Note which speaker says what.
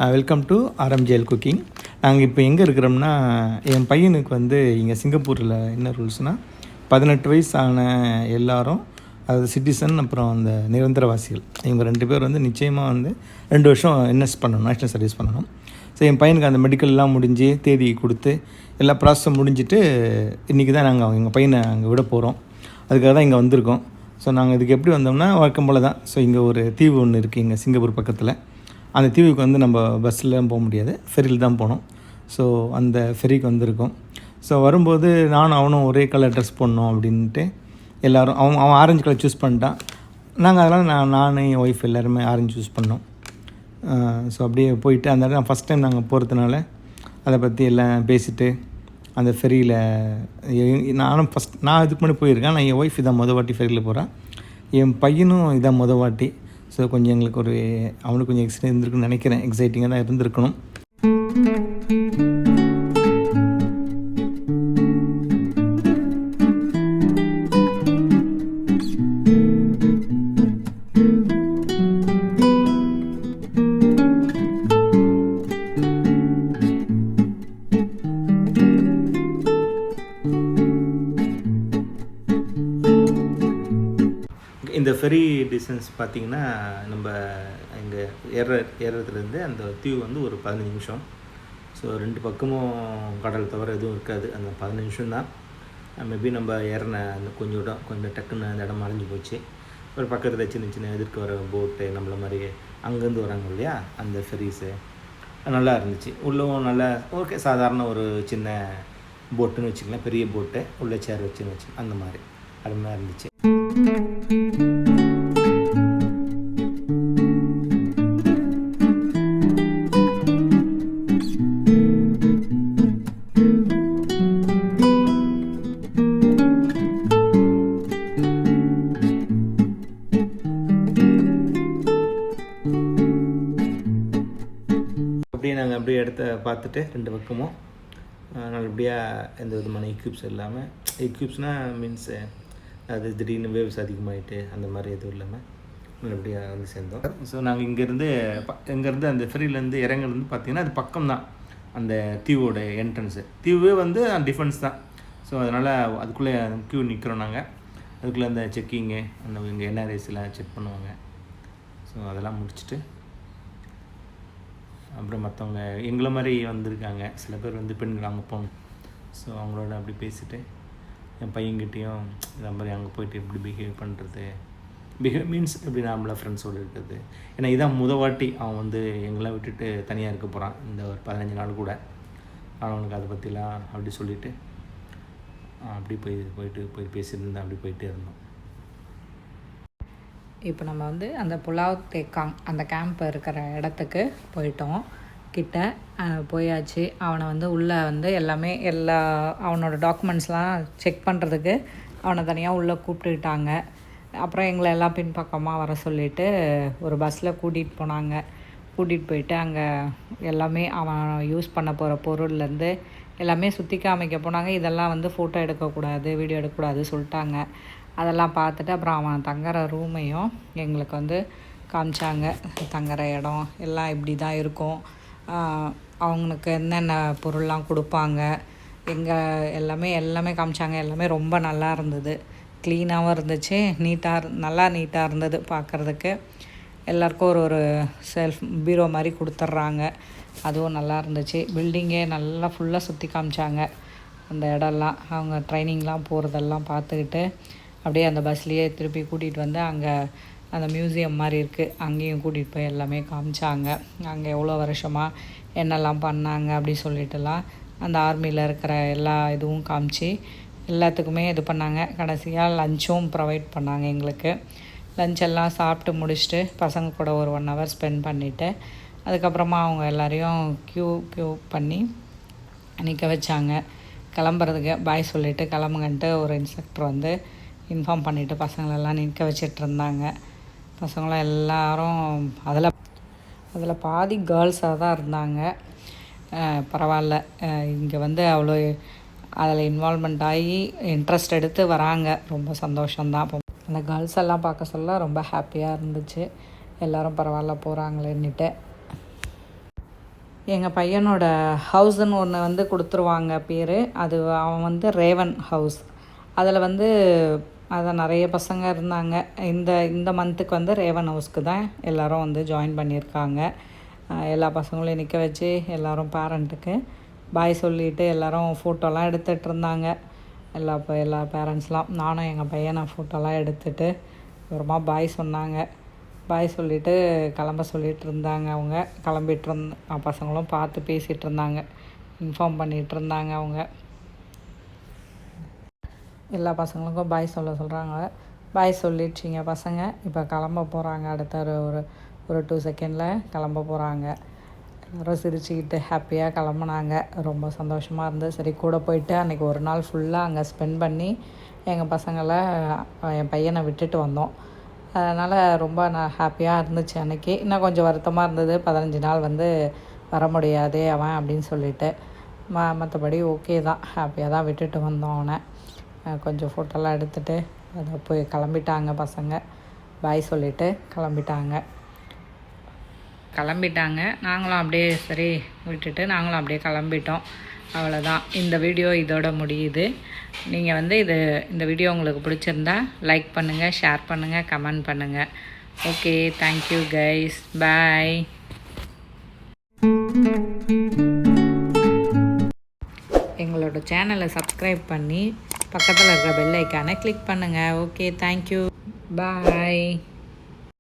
Speaker 1: Welcome to RMJL cooking. நாங்கள் இப்போ எங்கே இருக்கிறோம்னா, என் பையனுக்கு வந்து இங்கே சிங்கப்பூரில் என்ன ரூல்ஸ்னால் 18 வயசான எல்லாரும், அதாவது சிட்டிசன் அப்புறம் அந்த நிரந்தரவாசிகள், இவங்க 2 பேர் வந்து நிச்சயமாக வந்து 2 வருஷம் என்எஸ் பண்ணணும், நேஷ்னல் சர்வீஸ் பண்ணணும். ஸோ என் பையனுக்கு அந்த மெடிக்கல்லாம் முடிஞ்சு தேதி கொடுத்து எல்லா ப்ராசஸும் முடிஞ்சுட்டு இன்றைக்கி தான் நாங்கள் எங்கள் பையனை அங்கே விட போகிறோம். அதுக்காக தான் இங்கே வந்திருக்கோம். ஸோ நாங்கள் இதுக்கு எப்படி வந்தோம்னா வழக்கம் போல் தான். ஸோ இங்கே ஒரு தீவு ஒன்று இருக்குது இங்கே சிங்கப்பூர் பக்கத்தில். அந்த தீவுக்கு வந்து நம்ம பஸ்ஸில் போக முடியாது, ஃபெரியில் தான் போகணும். ஸோ அந்த ஃபெரிக்கு வந்திருக்கோம். ஸோ வரும்போது நானும் அவனும் ஒரே கலர் ட்ரெஸ் போடணும் அப்படின்ட்டு எல்லோரும் அவன் ஆரஞ்சு கலர் சூஸ் பண்ணிட்டான். நாங்கள் அதெல்லாம் நான் என் ஒய்ஃப் எல்லாருமே ஆரஞ்சு சூஸ் பண்ணோம். ஸோ அப்படியே போயிட்டு அந்த இடம் ஃபஸ்ட் டைம் நாங்கள் போகிறதுனால அதை பற்றி எல்லாம் பேசிவிட்டு அந்த ஃபெரியில் நான் இதுக்கு முன்னாடி போயிருக்கேன். நான் என் ஒய்ஃப் இதான் வாட்டி ஃபெரியில் போகிறேன், என் பையனும் இதான் வாட்டி. ஸோ கொஞ்சம் எங்களுக்கு அவனுக்கு கொஞ்சம் எக்ஸ்பீரியன்ஸ் இருந்திருக்குன்னு நினைக்கிறேன். எக்ஸைட்டிங்காக தான் இருந்திருக்கணும். இந்த ஃபெரி டிஸ்டன்ஸ் பார்த்திங்கன்னா, நம்ம இங்கே ஏறுறதுலேருந்து அந்த தீவு வந்து ஒரு 15 நிமிஷம். ஸோ 2 பக்கமும் கடல் தவிர எதுவும் இருக்காது. அந்த 15 நிமிஷம் தான். மேபி நம்ம ஏறின அந்த கொஞ்சம் டக்குன்னு அந்த இடம் மறைஞ்சி போச்சு. ஒரு பக்கத்தில் சின்ன சின்ன எதிர்க்க வர போட்டு நம்மளை மாதிரி அங்கேருந்து வராங்க இல்லையா, அந்த ஃபெரிஸு நல்லா இருந்துச்சு. உள்ளவும் நல்லா ஓகே, சாதாரண ஒரு சின்ன போட்டுன்னு வச்சுக்கலாம், பெரிய போட்டு உள்ளே சேர் வச்சுன்னு வச்சு அந்த மாதிரி அருமையாக இருந்துச்சு. நாங்கள் அப்படியே இடத்த பார்த்துட்டு 2 பக்கமும் நல்லபடியாக எந்த விதமான எக்யூப்ஸ் இல்லாமல், எக்யூப்ஸ்னால் மீன்ஸ் அது திடீர்னு வேவ்ஸ் அதிகமாகிட்டு அந்த மாதிரி எதுவும் இல்லாமல் நல்லபடியாக வந்து சேர்ந்தோம். ஸோ நாங்கள் இங்கேருந்து அந்த ஃபெரியிலேருந்து இறங்குறது பார்த்திங்கன்னா அது பக்கம் தான் அந்த தீவோட என்ட்ரன்ஸு. தீவே வந்து டிஃபென்ஸ் தான். ஸோ அதனால் அதுக்குள்ளே க்யூ நிற்கிறோம் நாங்கள். அதுக்குள்ளே அந்த செக்கிங்கு அந்த இங்கே NRIஸ்லாம் செக் பண்ணுவாங்க. ஸோ அதெல்லாம் முடிச்சுட்டு அப்புறம் மற்றவங்க எங்களை மாதிரி வந்திருக்காங்க, சில பேர் வந்து பெண்கள் அங்கே போகணும். ஸோ அவங்களோட அப்படி பேசிவிட்டு என் பையன்கிட்டையும் இந்த மாதிரி அங்கே போயிட்டு எப்படி பிஹேவ் பண்ணுறது, பிஹேவ் மீன்ஸ் எப்படி நார்மலாக ஃப்ரெண்ட்ஸோடு இருக்கிறது. ஏன்னா இதான் வாட்டி அவன் வந்து எங்கெல்லாம் விட்டுட்டு தனியாக இருக்க போகிறான் இந்த ஒரு 15 நாள் கூட. அவனுக்கு அதை பற்றிலாம் அப்படி சொல்லிவிட்டு அப்படி போய் பேசியிருந்தேன். அப்படி போயிட்டே இருந்தோம்.
Speaker 2: இப்போ நம்ம வந்து அந்த புலாவ் தேக்காங் அந்த கேம்ப் இருக்கிற இடத்துக்கு போயிட்டோம். கிட்ட போயாச்சு. அவனை வந்து உள்ளே வந்து அவனோட டாக்குமெண்ட்ஸ்லாம் செக் பண்ணுறதுக்கு அவனை தனியாக உள்ளே கூப்பிட்டுக்கிட்டாங்க. அப்புறம் எங்களை எல்லாம் பின்பக்கமாக வர சொல்லிவிட்டு ஒரு பஸ்ஸில் கூட்டிகிட்டு போயிட்டு அங்கே எல்லாமே அவன் யூஸ் பண்ண போகிற பொருள்லேருந்து எல்லாமே சுற்றி காமிக்க போனாங்க. இதெல்லாம் வந்து ஃபோட்டோ எடுக்கக்கூடாது, வீடியோ எடுக்கக்கூடாது சொல்லிட்டாங்க. அதெல்லாம் பார்த்துட்டு அப்புறம் அவன் தங்குற ரூமையும் எங்களுக்கு வந்து காமிச்சாங்க. தங்குற இடம் எல்லாம் இப்படி தான் இருக்கும், அவங்களுக்கு என்னென்ன பொருள்லாம் கொடுப்பாங்க, எல்லாமே காமிச்சாங்க. எல்லாமே ரொம்ப நல்லா இருந்தது, க்ளீனாகவும் இருந்துச்சு, நீட்டாக இருந்தது பார்க்குறதுக்கு. எல்லாருக்கும் ஒரு செல்ஃப் பீரோ மாதிரி கொடுத்துட்றாங்க, அதுவும் நல்லா இருந்துச்சு. பில்டிங்கே நல்லா ஃபுல்லாக சுற்றி காமிச்சாங்க. அந்த இடம்லாம் அவங்க ட்ரைனிங்லாம் போகிறதெல்லாம் பார்த்துக்கிட்டு அப்படியே அந்த பஸ்லேயே திருப்பி கூட்டிகிட்டு வந்து அங்கே அந்த மியூசியம் மாதிரி இருக்குது, அங்கேயும் கூட்டிகிட்டு போய் எல்லாமே காமிச்சாங்க. அங்கே எவ்வளோ வருஷமாக என்னெல்லாம் பண்ணாங்க அப்படி சொல்லிட்டுலாம் அந்த ஆர்மியில் இருக்கிற எல்லா இதுவும் காமிச்சு எல்லாத்துக்குமே இது பண்ணாங்க. கடைசியாக லஞ்சும் ப்ரொவைட் பண்ணாங்க எங்களுக்கு. லஞ்செல்லாம் சாப்பிட்டு முடிச்சுட்டு பசங்க கூட ஒரு 1 ஹவர் ஸ்பெண்ட் பண்ணிவிட்டு அதுக்கப்புறமா அவங்க எல்லோரையும் க்யூ பண்ணி நிற்க வச்சாங்க. கிளம்புறதுக்கு பாய் சொல்லிவிட்டு கிளம்புங்கன்ட்டு ஒரு இன்ஸ்ட்ரக்டர் வந்து இன்ஃபார்ம் பண்ணிவிட்டு பசங்களெல்லாம் நிற்க வச்சிட்ருந்தாங்க. பசங்களாம் எல்லோரும் அதில் பாதி கேர்ள்ஸாக தான் இருந்தாங்க. பரவாயில்ல, இங்கே வந்து அவ்வளோ அதில் இன்வால்மெண்ட் ஆகி இன்ட்ரெஸ்ட் எடுத்து வராங்க, ரொம்ப சந்தோஷம்தான். அந்த கேர்ள்ஸ் எல்லாம் பார்க்க சொல்ல ரொம்ப ஹாப்பியாக இருந்துச்சு. எல்லோரும் பரவாயில்ல போகிறாங்களேன்னுட்டு. எங்கள் பையனோட ஹவுஸ்ன்னு ஒன்று வந்து கொடுத்துருவாங்க பேர். அது அவன் வந்து ரேவன் ஹவுஸ். அதில் வந்து அதான் நிறைய பசங்க இருந்தாங்க. இந்த மந்த்துக்கு வந்து ரேவன் ஹவுஸ்க்கு தான் எல்லோரும் வந்து ஜாயின் பண்ணியிருக்காங்க. எல்லா பசங்களையும் நிற்க வச்சு எல்லோரும் பேரண்ட்டுக்கு பாய் சொல்லிவிட்டு எல்லோரும் ஃபோட்டோலாம் எடுத்துகிட்டு இருந்தாங்க. எல்லா பேரண்ட்ஸ்லாம். நானும் எங்கள் பையனை ஃபோட்டோலாம் எடுத்துகிட்டு அப்புறமா பாய் சொன்னாங்க. பாய் சொல்லிவிட்டு கிளம்ப சொல்லிகிட்டு இருந்தாங்க. அவங்க கிளம்பிட்டு பசங்களும் பார்த்து பேசிகிட்டு இருந்தாங்க, இன்ஃபார்ம் பண்ணிகிட்டு இருந்தாங்க. அவங்க எல்லா பசங்களுக்கும் பாய் சொல்கிறாங்க. பாய் சொல்லிடுச்சிங்க பசங்க. இப்போ கிளம்ப போகிறாங்க. அடுத்த ஒரு 2 செகண்டில் கிளம்ப போகிறாங்க. எல்லோரும் சிரிச்சுக்கிட்டு ஹாப்பியாக கிளம்புனாங்க. ரொம்ப சந்தோஷமாக இருந்தது. சரி, கூட போயிட்டு அன்றைக்கி ஒரு நாள் ஃபுல்லாக அங்கே ஸ்பெண்ட் பண்ணி எங்கள் பசங்களை என் பையனை விட்டுட்டு வந்தோம். அதனால் ரொம்ப ஹாப்பியாக இருந்துச்சு அன்றைக்கி. இன்னும் கொஞ்சம் வருத்தமாக இருந்தது, 15 நாள் வந்து வர முடியாதே அவன் அப்படின்னு சொல்லிட்டு. மற்றபடி ஓகே தான், ஹாப்பியாக தான் விட்டுட்டு வந்தோம் அவனை. கொஞ்சம் ஃபோட்டோலாம் எடுத்துகிட்டு அதை போய் கிளம்பிட்டாங்க பசங்க. பாய் சொல்லிவிட்டு கிளம்பிட்டாங்க. நாங்களும் அப்படியே சரி விட்டுட்டு நாங்களும் அப்படியே கிளம்பிட்டோம். அவ்வளோதான், இந்த வீடியோ இதோட முடியுது. நீங்கள் வந்து இந்த வீடியோ உங்களுக்கு பிடிச்சிருந்தா லைக் பண்ணுங்கள், ஷேர் பண்ணுங்கள், கமெண்ட் பண்ணுங்கள். ஓகே, தேங்க்யூ கைஸ், பாய். எங்களோட சேனலை சப்ஸ்கிரைப் பண்ணி பக்கத்தில் இருக்கிற பெல் ஐக்கானை கிளிக் பண்ணுங்கள். ஓகே, தேங்க்யூ, பாய்.